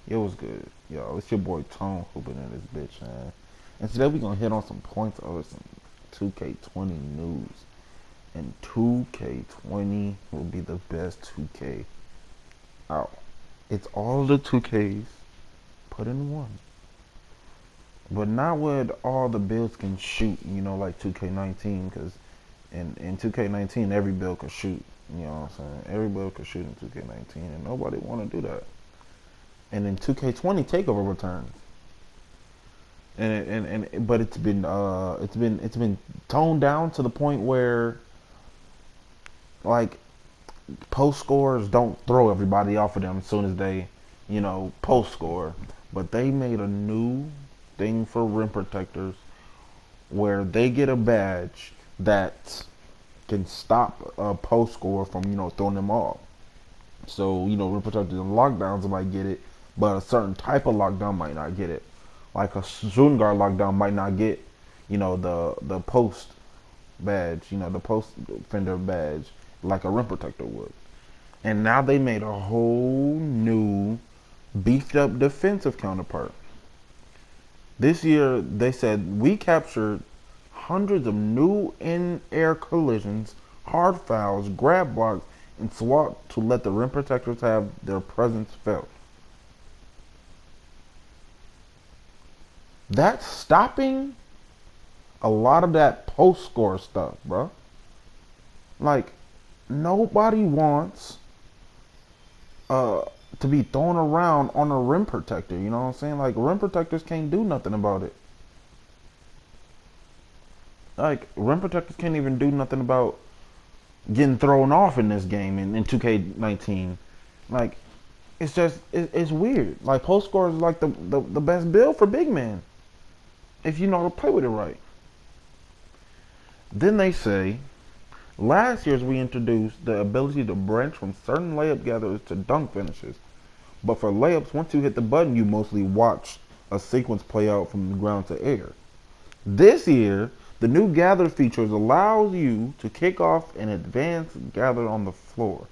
Yo, what's good? Yo, it's your boy Tone hooping in this bitch, man. And today we gonna hit on some points over some 2K20 news. And 2K20 will be the best 2K out. It's all the 2Ks put in one. But not with all the builds can shoot, like 2K19, because in 2K19 every build can shoot. You know what I'm saying? Every build can shoot in 2K19, and nobody want to do that. And in 2K20 Takeover returns, but it's been toned down to the point where like post scores don't throw everybody off of them as soon as they post score. But they made a new thing for rim protectors where they get a badge that can stop a post score from throwing them off. So rim protectors and lockdowns might get it, but a certain type of lockdown might not get it. Like a shooting guard lockdown might not get, the post badge, the post fender badge, like a rim protector would. And now they made a whole new beefed up defensive counterpart. This year they said we captured hundreds of new in-air collisions, hard fouls, grab blocks, and swat to let the rim protectors have their presence felt. That's stopping a lot of that post score stuff, bro. Like, nobody wants to be thrown around on a rim protector. You know what I'm saying? Like, rim protectors can't do nothing about it. Like, rim protectors can't even do nothing about getting thrown off in this game in 2K19. Like, it's weird. Like, post score is like the best build for big man if you know how to play with it right. Then they say, last year's we introduced the ability to branch from certain layup gatherers to dunk finishes. But for layups, once you hit the button, you mostly watch a sequence play out from the ground to air. This year, the new gather features allows you to kick off an advanced gather on the floor.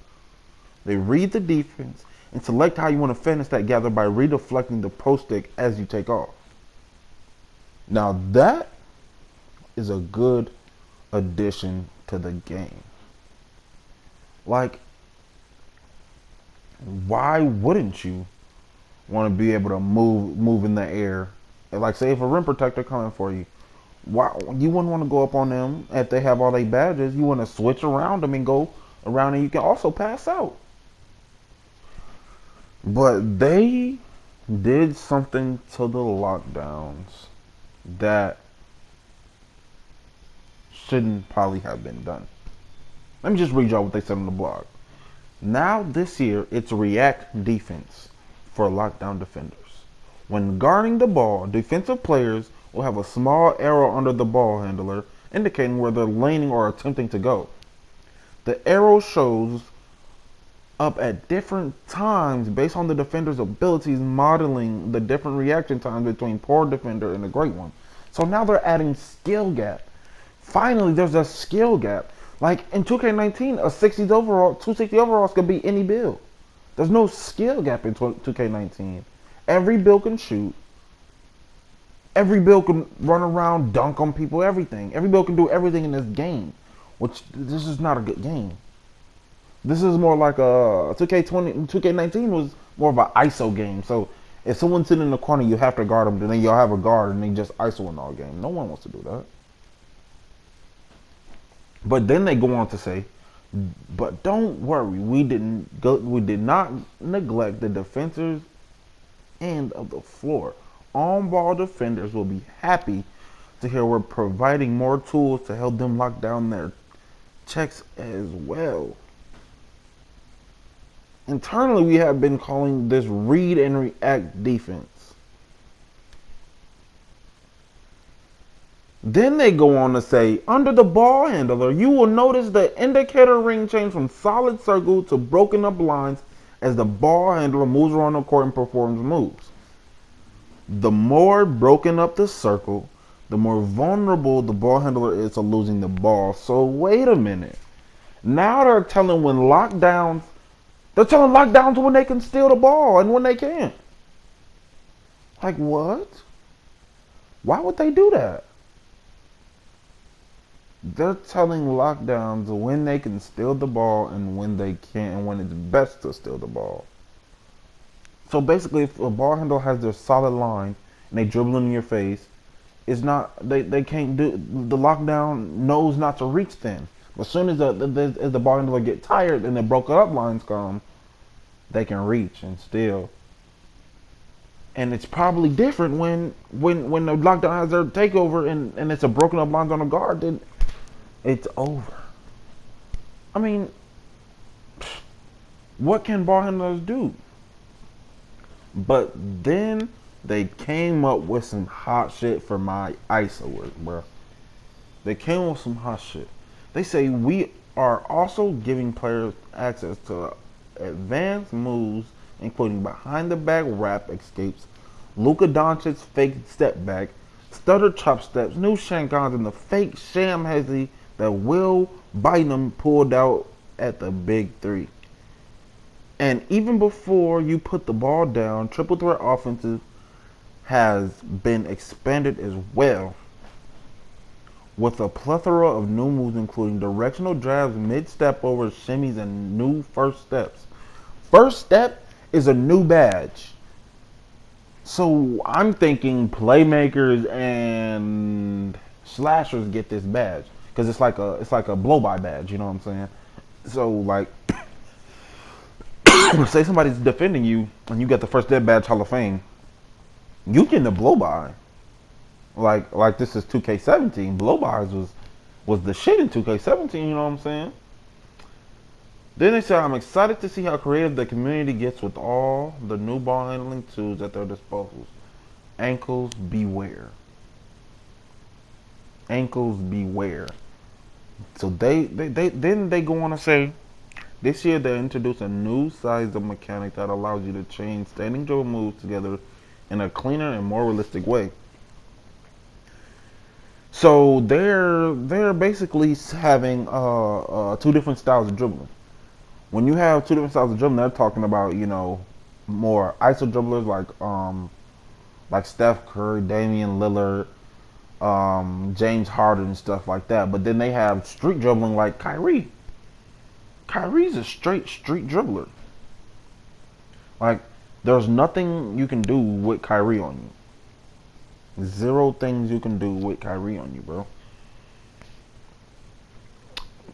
They read the defense and select how you want to finish that gather by redeflecting the pro stick as you take off. Now that is a good addition to the game. Like, why wouldn't you want to be able to move in the air? Like, say if a rim protector coming for you, why you wouldn't want to go up on them if they have all their badges? You want to switch around them and go around, and you can also pass out. But they did something to the lockdowns that shouldn't probably have been done. Let me just read y'all what they said on the blog. Now this year, it's react defense for lockdown defenders. When guarding the ball, defensive players will have a small arrow under the ball handler indicating where they're laning or attempting to go. The arrow shows up at different times based on the defender's abilities, modeling the different reaction times between poor defender and a great one. So now they're adding skill gap. Finally, there's a skill gap. Like in 2K19, a 60s overall, 260 overalls could be any build. There's no skill gap in 2K19. Every build can shoot. Every build can run around, dunk on people, everything. Every build can do everything in this game, which this is not a good game. This is more like a 2K19 was more of an ISO game. So if someone's sitting in the corner, you have to guard them. Then you'll have a guard, and they just ISO in all game. No one wants to do that. But then they go on to say, but don't worry, we did not neglect the defensive end of the floor. On-ball defenders will be happy to hear we're providing more tools to help them lock down their checks as well. Internally, we have been calling this read and react defense. Then they go on to say, under the ball handler, you will notice the indicator ring change from solid circle to broken up lines as the ball handler moves around the court and performs moves. The more broken up the circle, the more vulnerable the ball handler is to losing the ball. So wait a minute. Now they're telling lockdowns when they can steal the ball and when they can't. Like, what? Why would they do that? They're telling lockdowns when they can steal the ball and when they can't, and when it's best to steal the ball. So basically, if a ball handler has their solid line and they dribble in your face, it's not, they can't do, the lockdown knows not to reach then. As soon as the ball handler get tired and the broken up lines come, they can reach and steal. And it's probably different when the lockdown has their takeover and it's a broken up lines on a guard, then it's over. I mean, what can ball handlers do? But then they came up with some hot shit for my ISO work, bro. They came up with some hot shit. They say we are also giving players access to advanced moves, including behind the back wrap escapes, Luka Doncic's fake step back, stutter chop steps, new shakedowns, and the fake sham hezzy that Will Bynum pulled out at the big three. And even before you put the ball down, triple threat offensive has been expanded as well, with a plethora of new moves including directional drives, mid-step overs, shimmies, and new first steps. First step is a new badge. So I'm thinking playmakers and slashers get this badge because it's like a blow-by badge. You know what I'm saying? So like, say somebody's defending you and you get the first step badge Hall of Fame, you getting the blow-by. Like this is 2K17. Blow-bys was the shit in 2K17. You know what I'm saying? Then they said, I'm excited to see how creative the community gets with all the new ball handling tools at their disposal. Ankles beware. Ankles beware. So then they go on to say, this year they introduced a new size of mechanic that allows you to chain standing dribble moves together in a cleaner and more realistic way. So they're basically having two different styles of dribbling. When you have two different styles of dribbling, they're talking about, you know, more ISO dribblers like Steph Curry, Damian Lillard, James Harden and stuff like that. But then they have street dribbling like Kyrie. Kyrie's a straight street dribbler. Like, there's nothing you can do with Kyrie on you. Zero things you can do with Kyrie on you, bro.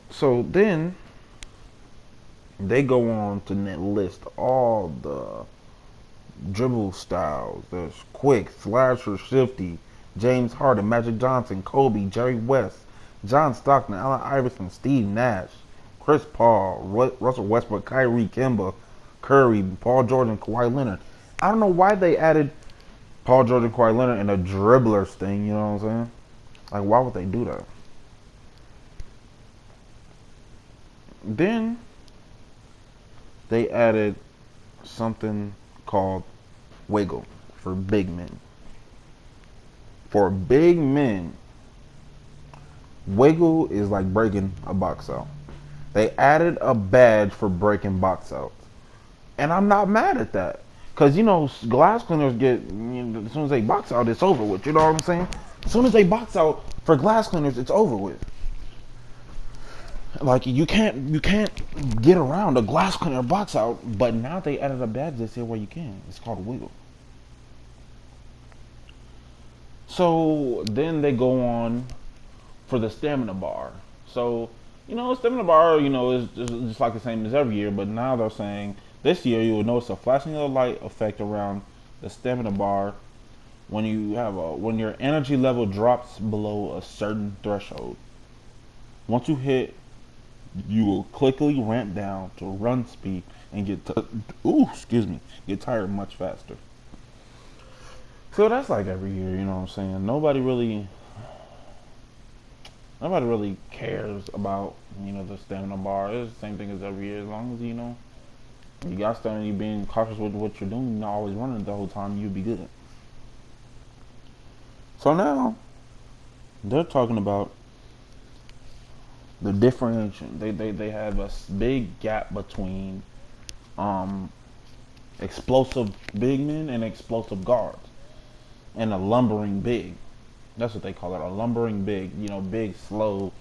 So then they go on to list all the dribble styles. There's quick, slasher, shifty, James Harden, Magic Johnson, Kobe, Jerry West, John Stockton, Allen Iverson, Steve Nash, Chris Paul, Russell Westbrook, Kyrie, Kemba, Curry, Paul George, and Kawhi Leonard. I don't know why they added Paul George and Kawhi Leonard in a dribblers thing, you know what I'm saying? Like, why would they do that? Then they added something called wiggle for big men. For big men, wiggle is like breaking a box out. They added a badge for breaking box outs. And I'm not mad at that. Because, you know, glass cleaners get, you know, as soon as they box out, it's over with. You know what I'm saying? As soon as they box out for glass cleaners, it's over with. Like, you can't get around a glass cleaner box out, but now they added a badge this year where you can. It's called wiggle. So then they go on for the stamina bar. So, you know, stamina bar, you know, is just like the same as every year, but now they're saying this year you will notice a flashing of the light effect around the stamina bar when your energy level drops below a certain threshold. Once you hit, you will quickly ramp down to run speed and get tired much faster. So that's like every year, you know what I'm saying? Nobody really cares about, you know, the stamina bar. It's the same thing as every year. As long as, you know, you got stamina, you being cautious with what you're doing, you're not always running the whole time, you'll be good. So now they're talking about the differentiation. They have a big gap between explosive big men and explosive guards. and a lumbering big. That's what they call it, a lumbering big. You know, big, slow,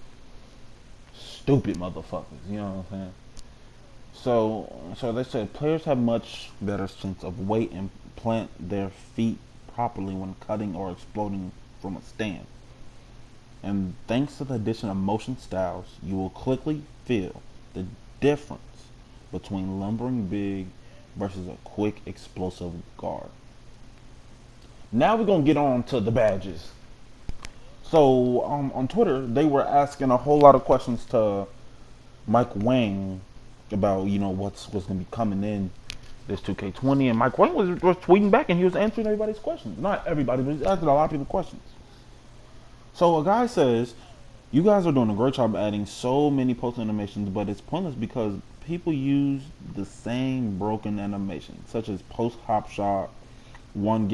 stupid motherfuckers. You know what I'm saying? So they said players have much better sense of weight and plant their feet properly when cutting or exploding from a stand. And thanks to the addition of motion styles, you will quickly feel the difference between lumbering big versus a quick explosive guard. Now we're gonna get on to the badges. So on Twitter, they were asking a whole lot of questions to Mike Wang about what's gonna be coming in this 2K20, and Mike Wang was tweeting back and he was answering everybody's questions. Not everybody, but he's asking a lot of people questions. So a guy says, you guys are doing a great job adding so many post animations, but it's pointless because people use the same broken animations, such as post hop shot, one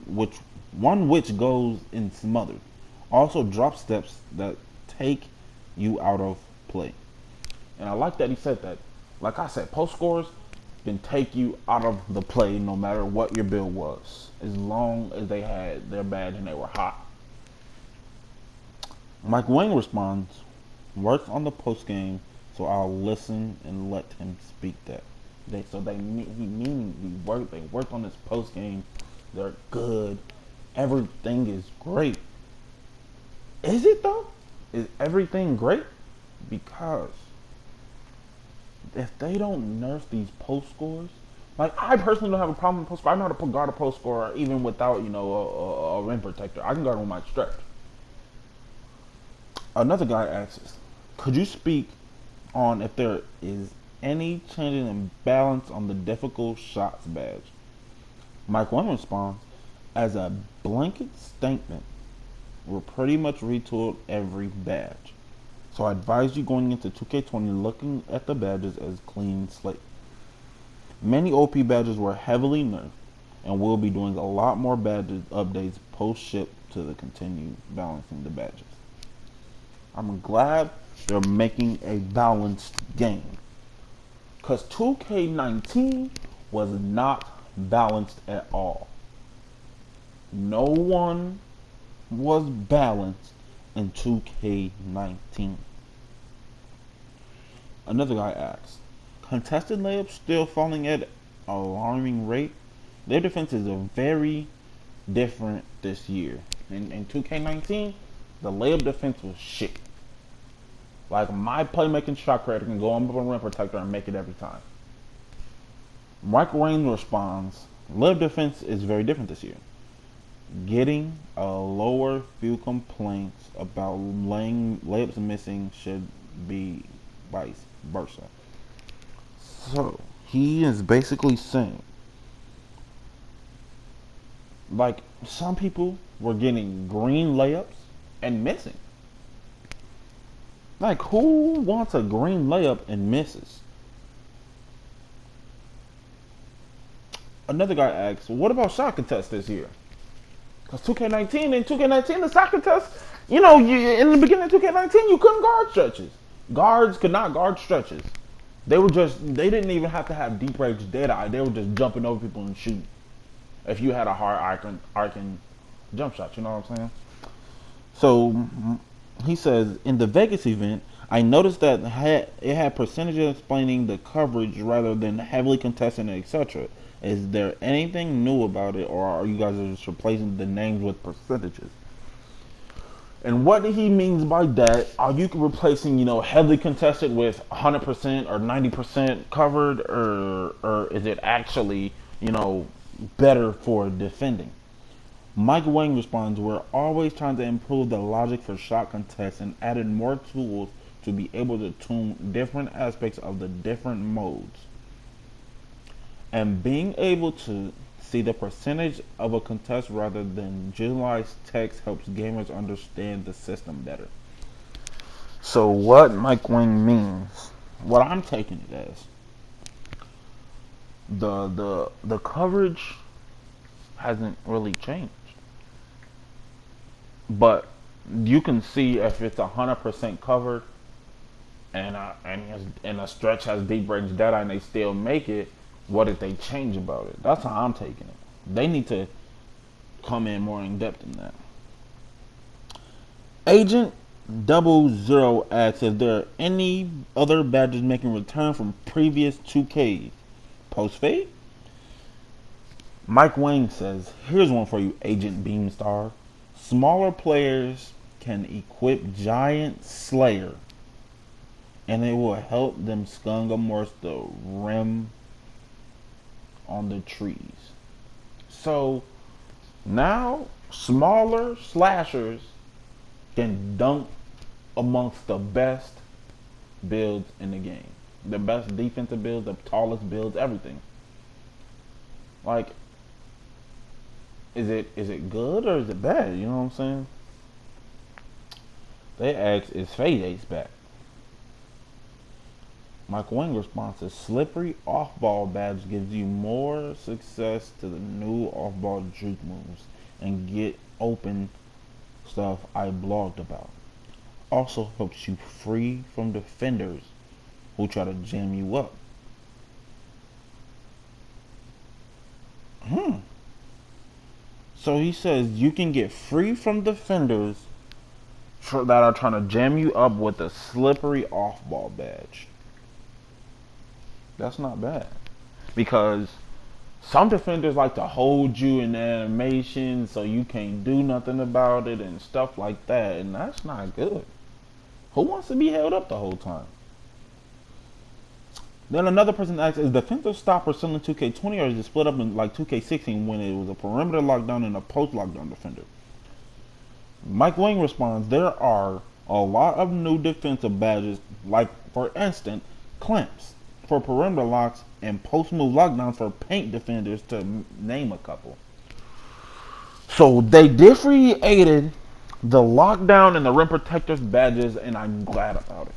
which goes in smothered. Also drop steps that take you out of play. And I like that he said that. Like I said, post scores can take you out of the play no matter what your build was, as long as they had their badge and they were hot. Mike Wang responds, works on the post game, so I'll listen and let him speak that. They worked on this post game. They're good. Everything is great. Is it though? Is everything great? Because if they don't nerf these post scores, like I personally don't have a problem with post score. I know how to guard a post score even without a rim protector. I can guard on my stretch. Another guy asks, could you speak on if there is any change in balance on the difficult shots badge? Mike Wang responds, as a blanket statement, we're pretty much retooled every badge. So I advise you going into 2K20 looking at the badges as clean slate. Many OP badges were heavily nerfed, and we'll be doing a lot more badges updates post-ship to continue balancing the badges. I'm glad they're making a balanced game, because 2K19 was not balanced at all. No one was balanced in 2K19. Another guy asks, contested layups still falling at an alarming rate? Their defense is very different this year. In 2K19, the layup defense was shit. Like my playmaking shot creator can go on with a rim protector and make it every time. Mike Wayne responds, layup defense is very different this year. Getting a lower few complaints about layups missing should be vice versa. So he is basically saying, like, some people were getting green layups and missing. Like, who wants a green layup and misses? Another guy asks, what about shot contests this year? Because 2K19, the shot contests, in the beginning of 2K19, you couldn't guard stretches. Guards could not guard stretches. They didn't even have to have deep range dead eye. They were just jumping over people and shooting. If you had a hard arcing jump shot, you know what I'm saying? So he says, in the Vegas event, I noticed that it had percentages explaining the coverage rather than heavily contested, etc. Is there anything new about it, or are you guys just replacing the names with percentages? And what he means by that, are you replacing, heavily contested with 100% or 90% covered, or is it actually, better for defending? Mike Wang responds, we're always trying to improve the logic for shot contests and added more tools to be able to tune different aspects of the different modes. And being able to see the percentage of a contest rather than generalized text helps gamers understand the system better. So what Mike Wang means, what I'm taking it as, the coverage hasn't really changed. But you can see if it's 100% covered and a stretch has deep range data and they still make it, what did they change about it? That's how I'm taking it. They need to come in more in depth than that. Agent 00 asks if there are any other badges making return from previous 2Ks. Post fade? Mike Wang says, here's one for you, Agent Beamstar. Smaller players can equip Giant Slayer, and it will help them Skungamorse the rim on the trees. So now smaller slashers can dunk amongst the best builds in the game. The best defensive builds, the tallest builds, everything. Like, is it good or is it bad? You know what I'm saying? They ask, is Fade Ace back? Mike Wang responds, slippery off-ball badge gives you more success to the new off-ball juke moves and get open stuff I blogged about. Also helps you free from defenders who try to jam you up. So he says you can get free from defenders that are trying to jam you up with a slippery off-ball badge. That's not bad, because some defenders like to hold you in animation so you can't do nothing about it and stuff like that, and that's not good. Who wants to be held up the whole time? Then another person asks, is defensive stopper still in 2K20 or is it split up in like 2K16 when it was a perimeter lockdown and a post lockdown defender? Mike Wang responds, there are a lot of new defensive badges, like for instance, clamps for perimeter locks and post move lockdowns for paint defenders, to name a couple. So they differentiated the lockdown and the rim protectors badges, and I'm glad about it.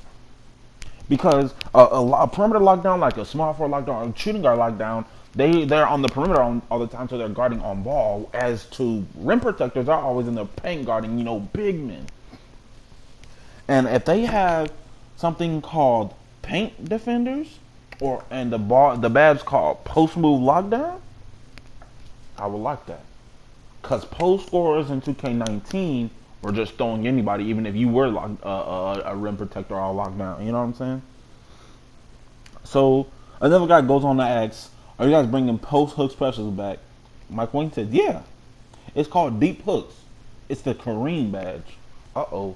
Because a perimeter lockdown, like a small forward lockdown or a shooting guard lockdown, they're on the perimeter all the time, so they're guarding on ball. As to rim protectors, are always in the paint guarding, big men. And if they have something called paint defenders, and the badge called post move lockdown, I would like that. Because post scorers in 2K19 were just throwing anybody, even if you were a rim protector all locked down. You know what I'm saying? So another guy goes on to ask, are you guys bringing post hook specials back? Mike Wayne says, yeah. It's called deep hooks. It's the Kareem badge. Uh-oh.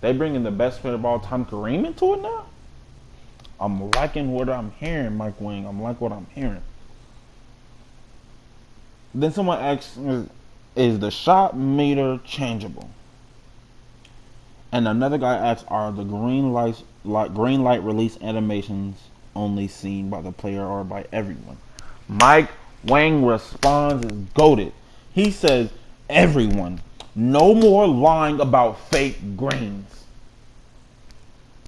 They bringing the best player of all time, Kareem, into it now? I'm liking what I'm hearing, Mike Wing. I'm liking what I'm hearing. Then someone asks, is the shot meter changeable? And another guy asks, are the green light release animations only seen by the player or by everyone? Mike Wang responds is goated. He says, everyone. No more lying about fake greens.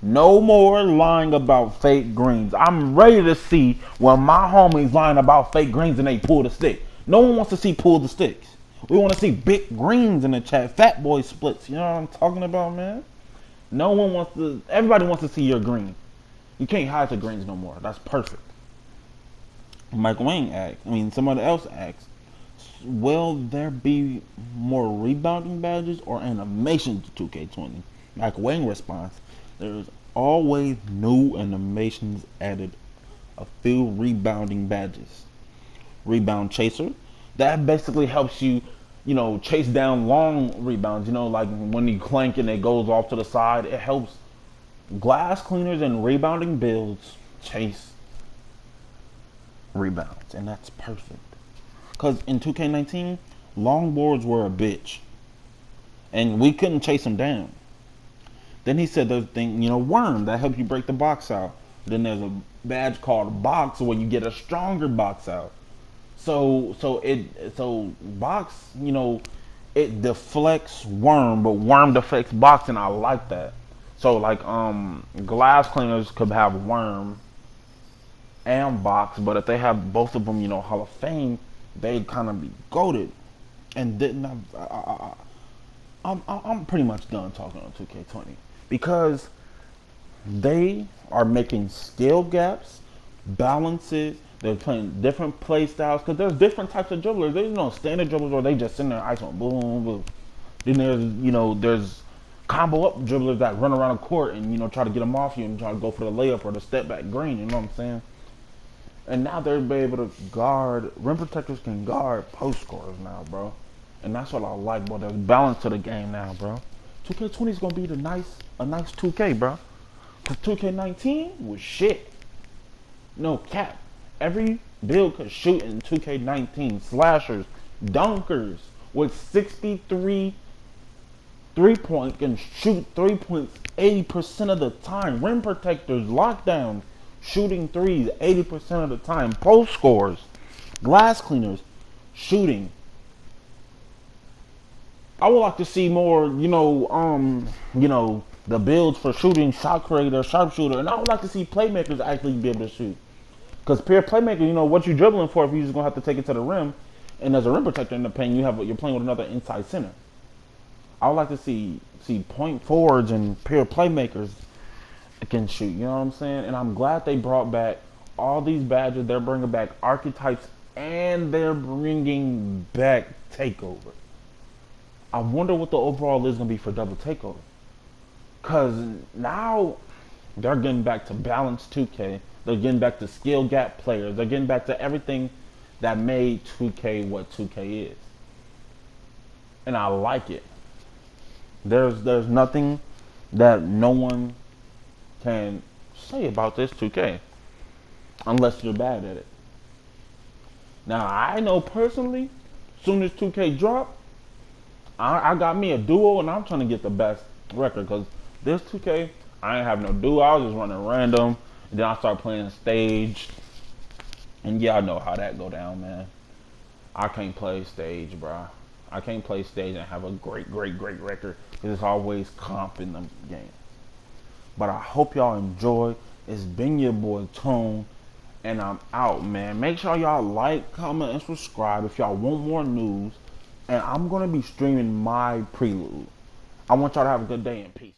No more lying about fake greens. I'm ready to see when my homies lying about fake greens and they pull the stick. No one wants to see pull the sticks. We want to see big greens in the chat. Fat boy splits. You know what I'm talking about, man? No one wants to. Everybody wants to see your green. You can't hide the greens no more. That's perfect. Mike Wang asks. Somebody else asks, will there be more rebounding badges or animations to 2K20? Mike Wang responds, there's always new animations added. A few rebounding badges. Rebound chaser. That basically helps you, chase down long rebounds. Like when you clank and it goes off to the side. It helps glass cleaners and rebounding builds chase rebounds. And that's perfect. Because in 2K19, long boards were a bitch. And we couldn't chase them down. Then he said there's a thing, worm, that helps you break the box out. Then there's a badge called box where you get a stronger box out. So box, it deflects worm, but worm deflects box, and I like that. So like glass cleaners could have worm and box, but if they have both of them, Hall of Fame, they kind of be goated. And then I'm pretty much done talking on 2K20 because they are making skill gaps, balances, They're playing different play styles because there's different types of dribblers. There's standard dribblers where they just sit there ice on boom, boom. Then there's combo up dribblers that run around the court and try to get them off you and try to go for the layup or the step back green. You know what I'm saying? And now they're able to guard. Rim protectors can guard post scorers now, bro. And that's what I like, bro. There's balance to the game now, bro. 2K20 is gonna be a nice 2K, bro. Cause 2K19 was shit. No cap. Every build could shoot in 2K19. Slashers, dunkers with 63 3-point can shoot 3 points 80% of the time. Rim protectors, lockdowns, shooting threes 80% of the time. Post scorers, glass cleaners, shooting. I would like to see more, the builds for shooting, shot creator, sharpshooter, and I would like to see playmakers actually be able to shoot. Because pure playmaker, what you dribbling for if you're just gonna have to take it to the rim, and as a rim protector in the paint, you're playing with another inside center. I would like to see point forwards and pure playmakers can shoot. You know what I'm saying? And I'm glad they brought back all these badges. They're bringing back archetypes and they're bringing back takeover. I wonder what the overall is gonna be for double takeover. Cause now they're getting back to balanced 2K. They're getting back to skill gap players. They're getting back to everything that made 2K what 2K is. And I like it. There's nothing that no one can say about this 2K unless you're bad at it. Now I know personally, soon as 2K drop, I got me a duo and I'm trying to get the best record because this 2K, I ain't have no duo. I was just running random and then I start playing stage. And y'all know how that go down, man. I can't play stage, bro. I can't play stage and have a great record because it's always comp in the game. But I hope y'all enjoy. It's been your boy Tone, and I'm out, man. Make sure y'all like, comment, and subscribe if y'all want more news. And I'm gonna be streaming my prelude. I want y'all to have a good day and peace.